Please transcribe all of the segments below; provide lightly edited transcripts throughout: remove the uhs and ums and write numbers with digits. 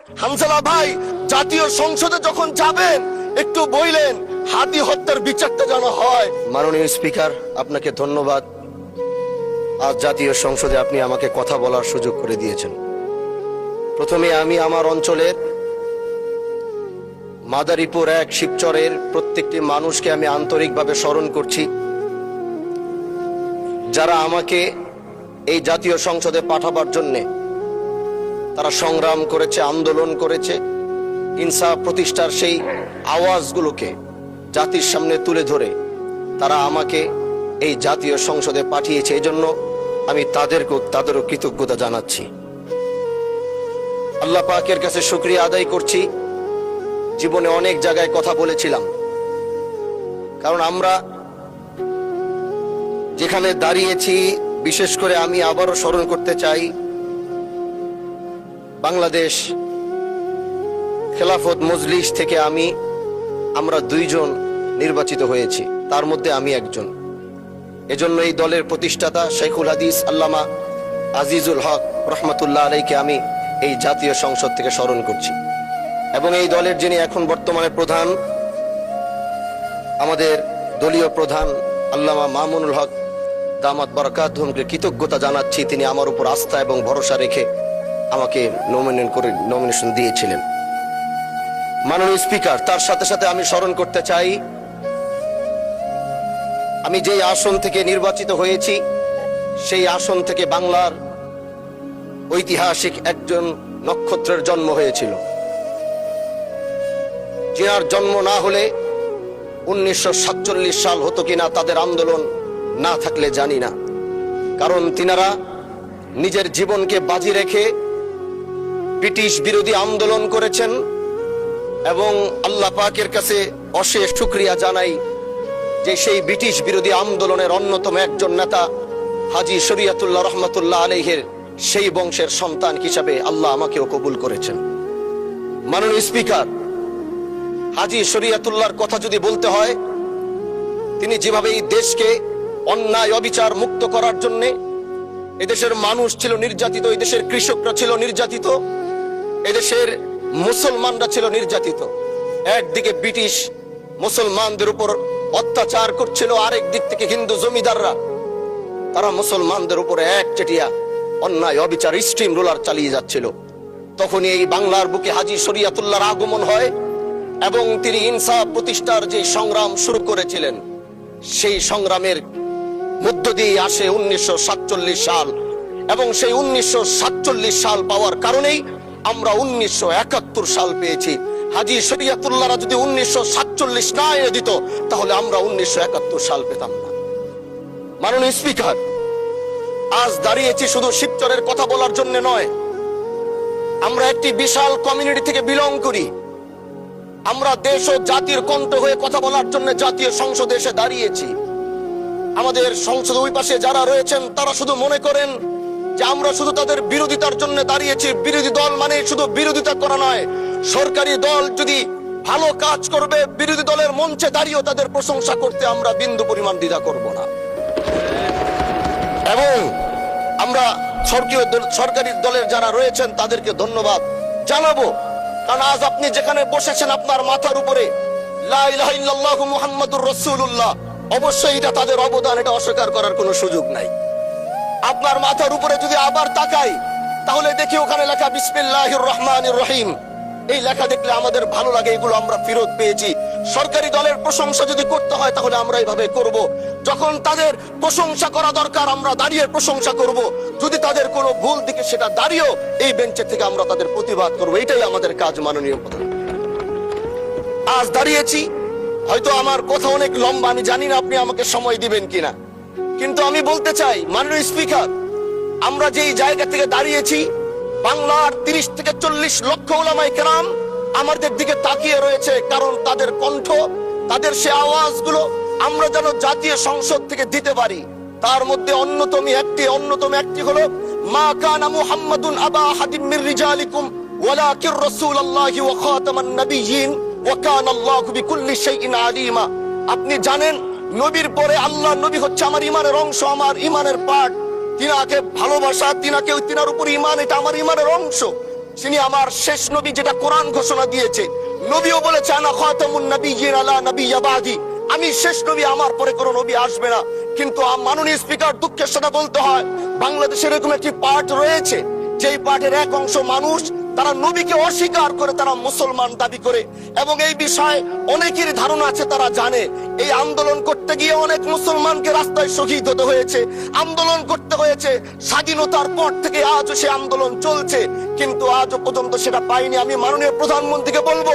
হানজালা ভাই জাতীয় সংসদে যখন যাবেন একটু বললেন হাদি হত্যার বিচারটা যেন হয়। মাননীয় স্পিকার, আপনাকে ধন্যবাদ। আজ জাতীয় সংসদে আপনি আমাকে কথা বলার সুযোগ করে দিয়েছেন। প্রথমে আমি আমার অঞ্চলের মাদারীপুর 1 শিবচরের প্রত্যেকটি মানুষকে আমি আন্তরিকভাবে স্মরণ করছি, যারা আমাকে এই জাতীয় সংসদে পাঠাবার জন্যে তারা সংগ্রাম করেছে, আন্দোলন করেছে, ইনসাফ প্রতিষ্ঠার সেই আওয়াজগুলোকে জাতির সামনে তুলে ধরে তারা আমাকে এই জাতীয় সংসদে পাঠিয়েছে। এই জন্য আমি তাদেরও কৃতজ্ঞতা জানাচ্ছি। আল্লাহ পাকের কাছে শুকরিয়া আদায় করছি। জীবনে অনেক জায়গায় কথা বলেছিলাম, কারণ আমরা যেখানে দাঁড়িয়েছি, বিশেষ করে আমি আবারও স্মরণ করতে চাই, বাংলাদেশ খেলাফত মজলিস থেকে আমরা 2 জন নির্বাচিত হয়েছি, তার মধ্যে আমি একজন। এজন্য এই দলের প্রতিষ্ঠাতা শেখুল হাদিস আল্লামা আজিজুল হক রহমতুল্লাহ আলাইকে আমি এই জাতীয় সংসদ থেকে স্মরণ করছি, এবং এই দলের যিনি এখন বর্তমানে প্রধান, আমাদের দলীয় প্রধান আল্লামা মামুনুল হক দামাত বারাকাতুহুমকে কৃতজ্ঞতা জানাচ্ছি। তিনি আমার উপর আস্থা এবং ভরসা রেখে আমাকে নমিনেশন দিয়েছিলেন। মাননীয় স্পিকার, তার সাথে সাথে আমি স্মরণ করতে চাই, আমি যেই আসন থেকে নির্বাচিত হয়েছি সেই আসন থেকে বাংলার ঐতিহাসিক একজন নক্ষত্রের জন্ম হয়েছিল, যার জন্ম না হলে 1947 সাল হতো কিনা তাদের আন্দোলন না থাকলে জানি না। কারণ তিনারা নিজের জীবনকে বাজি রেখে ব্রিটিশ বিরোধী আন্দোলন করেছেন, এবং আল্লাহ পাকের কাছে অশেষ শুকরিয়া জানাই যে সেই ব্রিটিশ বিরোধী আন্দোলনের অন্যতম একজন নেতা হাজী শরীয়তুল্লাহ রহমতুল্লাহ আলাইহির সেই বংশের সন্তান হিসাবে আল্লাহ আমাকেও কবুল করেছেন। মাননীয় স্পিকার, হাজী শরীয়তুল্লাহর কথা যদি বলতে হয়, তিনি যেভাবে এই দেশকে অন্যায় অবিচার মুক্ত করার জন্য, এদেশের মানুষ ছিল নির্যাতিত, এদেশের কৃষকরা ছিল নির্যাতিত, এদেশের মুসলমানরা ছিল নির্যাতিত। একদিকে ব্রিটিশ মুসলমানদের উপর অত্যাচার করছিল, আরেক দিক থেকে হিন্দু জমিদাররা তারা মুসলমানদের উপরে একচেটিয়া অন্যায় অবিচার স্ট্রিম রোলার চালিয়ে যাচ্ছিল। তখনই এই বাংলার বুকে হাজী শরীয়তুল্লাহর আগমন হয়, এবং তিনি ইনসাফ প্রতিষ্ঠার যে সংগ্রাম শুরু করেছিলেন, সেই সংগ্রামের মধ্য দিয়ে আসে 1947 সাল, এবং সেই 1947 সাল পাওয়ার কারণেই আমরা 1971 সাল পেয়েছি। হাজী শরীয়তুল্লাহরা যদি 1947 না এনে দিত, তাহলে আমরা 1971 সাল পেতাম না। মাননীয় স্পিকার, আজ দাঁড়িয়েছি শুধু শিবচরের কথা বলার জন্য নয়। আমরা একটি বিশাল কমিউনিটি থেকে বিলং করি। আমরা দেশ ও জাতির কণ্ঠ হয়ে কথা বলার জন্য জাতীয় সংসদে এসে দাঁড়িয়েছি। আমাদের সংসদের ওই পাশে যারা রয়েছেন তারা শুধু মনে করেন যে আমরা শুধু তাদের বিরোধিতার জন্য দাঁড়িয়েছি। বিরোধী দল মানে শুধু বিরোধিতা করা নয়, সরকারি দল যদি ভালো কাজ করবে, বিরোধী দলের মঞ্চে দাঁড়িয়েও তাদের প্রশংসা করতে আমরা বিন্দু পরিমাণ দ্বিধা করব না। এবং আমরা সরকারি দলের যারা রয়েছেন তাদেরকে ধন্যবাদ জানাবো, কারণ আজ আপনি যেখানে বসেছেন আপনার মাথার উপরে লা ইলাহা ইল্লাল্লাহু মুহাম্মাদুর রাসূলুল্লাহ, অবশ্যই এটা তাদের অবদান, এটা অস্বীকার করার কোনো সুযোগ নাই। আপনার মাথার উপরে যদি আবার তাকাই, তাহলে দেখি ওখানে লেখা বিসমিল্লাহির রহমানির রহিম। এই লেখা দেখলে আমাদের ভালো লাগে, এগুলো আমরা ফেরত পেয়েছি। সরকারি দলের প্রশংসা যদি করতে হয় তাহলে আমরা এইভাবে করব। যখন তাদের প্রশংসা করা দরকার আমরা দাঁড়িয়ে প্রশংসা করব, যদি তাদের কোনো ভুল দিকে সেটা দাঁড়িয়েও এই বেঞ্চের থেকে আমরা তাদের প্রতিবাদ করব। এটাই আমাদের কাজ। মাননীয় প্রধান, আজ দাঁড়িয়েছি, হয়তো আমার কথা অনেক লম্বা, আমি জানি না আপনি আমাকে সময় দিবেন কিনা, কিন্তু আমি বলতে চাই মাননীয় স্পিকার, আমরা যেই জায়গা থেকে দাঁড়িয়েছি, বাংলার 30 থেকে 40 লক্ষ উলামায়ে কেরাম আমাদের দিকে তাকিয়ে রয়েছে, কারণ তাদের কণ্ঠ, তাদের সে আওয়াজগুলো আমরা যেন জাতীয় সংসদ থেকে দিতে পারি। তার মধ্যে অন্যতম একটি হলো মা কানা মুহাম্মাদুন আবা আহাদিম মির রিজালিকুম ওয়ালাকির রাসূলুল্লাহি ওয়া খাতামান নাবিয়্যিন ওয়া কানা আল্লাহু বিকুল্লি শাইইন আলিমা। আপনি জানেন, নবীর পরে আল্লাহ নবী হচ্ছে আমার ইমানের অংশ, আমার ইমানের পার্ট। তিনাকে ভালোবাসা, তিনার উপর ইমান, এটা আমার ইমানের অংশ। তিনি আমার শেষ নবী, যেটা কোরআন ঘোষণা দিয়েছে। নবীও বলেছে আনা খাতামুন নাবিয়্যিন আলা নাবিয়্যা বাদি, আমি শেষ নবী, আমার পরে কোনো নবী আসবে না। কিন্তু মাননীয় স্পিকার, দুঃখের সাথে বলতে হয়, বাংলাদেশের এরকম একটি পার্ট রয়েছে, যেই পার্টের এক অংশ মানুষ তারা নবীকে অস্বীকার করে, তারা মুসলমান দাবি করে। এবং এই বিষয়ে অনেকেরই ধারণা আছে, তারা জানে এই আন্দোলন করতে গিয়ে অনেক মুসলমানকে রাস্তায় শহীদ হতে হয়েছে, আন্দোলন করতে হয়েছে। স্বাধীনতার পর থেকে আজও সে আন্দোলন চলছে, কিন্তু আজও পর্যন্ত সেটা পাইনি। আমি মাননীয় প্রধানমন্ত্রীকে বলবো,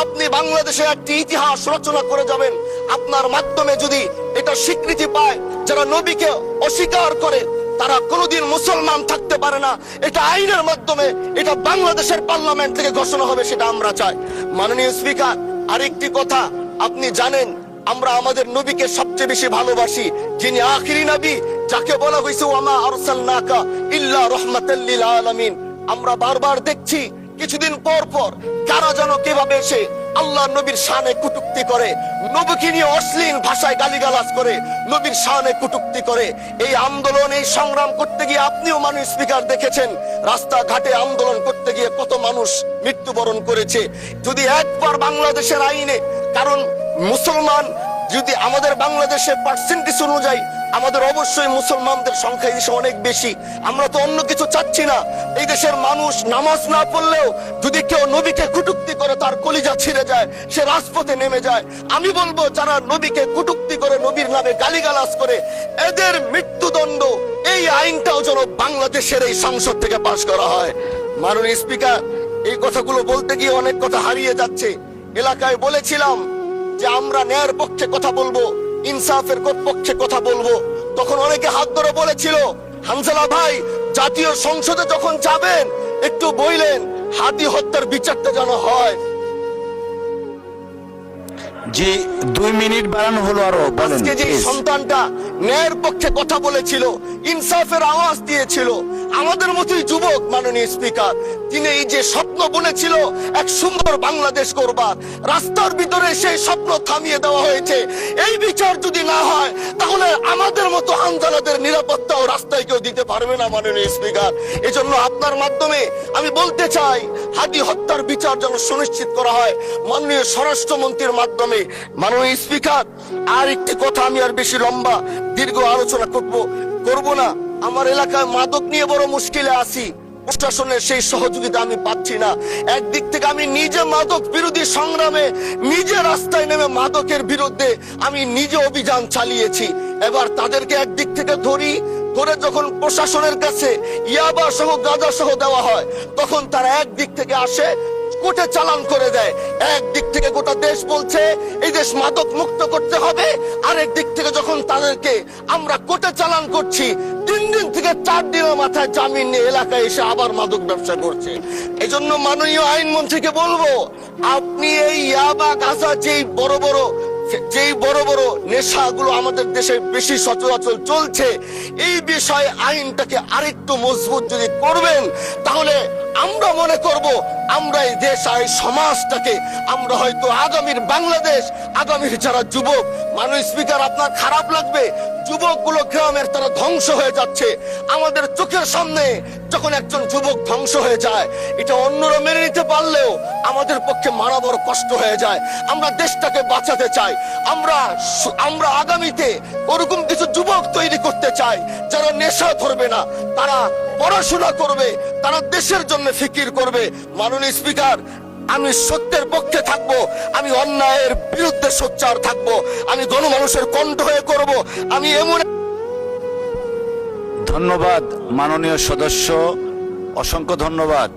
আপনি বাংলাদেশে একটি ইতিহাস রচনা করে যাবেন। আপনার মাধ্যমে যদি এটা স্বীকৃতি পায়, যারা নবীকে অস্বীকার করে তারা কোনোদিন মুসলমান থাকতে পারে না, এটা আইনের মাধ্যমে, এটা বাংলাদেশের পার্লামেন্ট থেকে ঘোষণা হবে, সেটা আমরা চাই। মাননীয় স্পিকার, আরেকটি কথা আপনি জানেন, আমরা আমাদের নবীকে সবচেয়ে বেশি ভালোবাসি, যিনি আখিরি নবী, যাকে বলা হয়েছে ওয়ামা আরসালনাকা ইল্লা রাহমাতাল লিল আলামিন। আমরা বারবার দেখছি কিছুদিন পর পর কারা যেন কিভাবে এসে আল্লাহ নবীর শানে কটূক্তি করে, নবীকে নিয়ে অশ্লীল ভাষায় গালিগালাজ করে, নবীর শানে কটূক্তি করে। এই আন্দোলন, এই সংগ্রাম করতে গিয়ে আপনিও মাননীয় স্পিকার দেখেছেন, রাস্তাঘাটে আন্দোলন করতে গিয়ে কত মানুষ মৃত্যুবরণ করেছে। যদি একবার বাংলাদেশের আইনে, কারণ মুসলমান যদি আমাদের বাংলাদেশের পার্সেন্টেজ অনুযায়ী আমাদের অবশ্যই মুসলমানদের সংখ্যা এই দেশে অনেক বেশি। আমরা তো অন্য কিছু চাচ্ছি না। এই দেশের মানুষ নামাজ না পড়লেও যদি কেউ নবীকে কটূক্তি করে, তার কলিজা ছিঁড়ে যায়, সে রাজপথে নেমে যায়। আমি বলবো, যারা নবীকে কটূক্তি করে, নবীর নামে গালিগালাজ করে, এদের মৃত্যুদণ্ড, এই আইনটাও যেন বাংলাদেশের এই সংসদ থেকে পাশ করা হয়। মাননীয় স্পিকার, এই কথাগুলো বলতে গিয়ে অনেক কথা হারিয়ে যাচ্ছে। এলাকায় বলেছিলাম যে আমরা ন্যায়ের পক্ষে কথা বলবো, ইনসাফের পক্ষে কথা বলবো। তখন অনেকে হাত ধরে বলেছিল, হানজালা ভাই, জাতীয় সংসদে যখন যাবেন একটু বললেন হাদি হত্যার বিচারটা যেন হয়। জি, 2 মিনিট বাড়ানো হলো, আরো বলেন। আজকে যে সন্তানটা ন্যায়ের পক্ষে কথা বলেছিল, ইনসাফের আওয়াজ দিয়েছিল, আমাদের মতোই যুবক, মাননীয় স্পিকার, তিনি এই যে স্বপ্ন বুনেছিল এক সুন্দর বাংলাদেশ করবার, রাস্তার ভিতরে সেই স্বপ্ন থামিয়ে দেওয়া হয়েছে। এই বিচার যদি না হয়, তাহলে আমাদের মতো হানজালাদের নিরাপত্তাও রাস্তায় কেউ দিতে পারবে না, মাননীয় স্পিকার। এজন্য আপনার মাধ্যমে আমি বলতে চাই, হাদি হত্যার বিচার যেন সুনিশ্চিত করা হয় মাননীয় স্বরাষ্ট্রমন্ত্রীর মাধ্যমে। মাননীয় স্পিকার, আর একটি কথা, আমি আর বেশি লম্বা দীর্ঘ আলোচনা করব না। আমার এলাকায় মাদক নিয়ে বড় মুশকিলে আছি, প্রশাসনের সেই সহযোগিতা আমি পাচ্ছি না। একদিক থেকে আমি নিজে মাদক বিরোধী সংগ্রামে নিজে রাস্তায় নেমে মাদকের বিরুদ্ধে আমি নিজে অভিযান চালিয়েছি। এবার তাদেরকে একদিক থেকে ধরে যখন প্রশাসনের কাছে ইয়াবা সহ গাঁজা সহ দেওয়া হয়, তখন তারা একদিক থেকে আসে, কোর্টে চালান করে দেয়। একদিক থেকে গোটা দেশ বলছে এই দেশ মাদক মুক্ত করতে হবে, আরেক দিক থেকে যখন তাদেরকে আমরা কোর্টে চালান করছি, 3 দিন থেকে 4 দিনের মাথায় জামিন নিয়ে এলাকায় এসে আবার মাদক ব্যবসা করছে। এজন্য মাননীয় আইনমন্ত্রীকে বলবো, আপনি এই ইয়াবা গাঁজা যেই বড় বড় নেশাগুলো আমাদের দেশে বেশি সচরাচর চলছে, এই বিষয়ে আইনটাকে আরেকটু মজবুত যদি করবেন, তাহলে আমরা মনে করব আমরা এই দেশ আর এই সমাজটাকে আমরা হয়তো আগামীর বাংলাদেশ, আগামীর যারা যুবক, মাননীয় স্পিকার, আপনার খারাপ লাগবে, যুবকগুলো গ্রামের তারা ধ্বংস হয়ে যাচ্ছে। আমাদের চোখের সামনে যখন একজন যুবক ধ্বংস হয়ে যায়, এটা অন্যরা মেনে নিতে পারলেও আমাদের পক্ষে মারা বড় কষ্ট হয়ে যায়। আমরা দেশটাকে বাঁচাতে চাই, আমরা আগামীতে ওরকম কিছু যুবক তৈরি করতে চাই যারা নেশা ধরবে না, তারা পড়াশোনা করবে, তারা দেশের জন্য ফিকির করবে। মাননীয় স্পিকার, আমি সত্যের পক্ষে থাকবো, আমি অন্যায়ের বিরুদ্ধে সোচ্চার থাকবো, আমি গণমানুষের কণ্ঠ হয়ে করব। আমি এমন। ধন্যবাদ মাননীয় সদস্য, অসংখ্য ধন্যবাদ।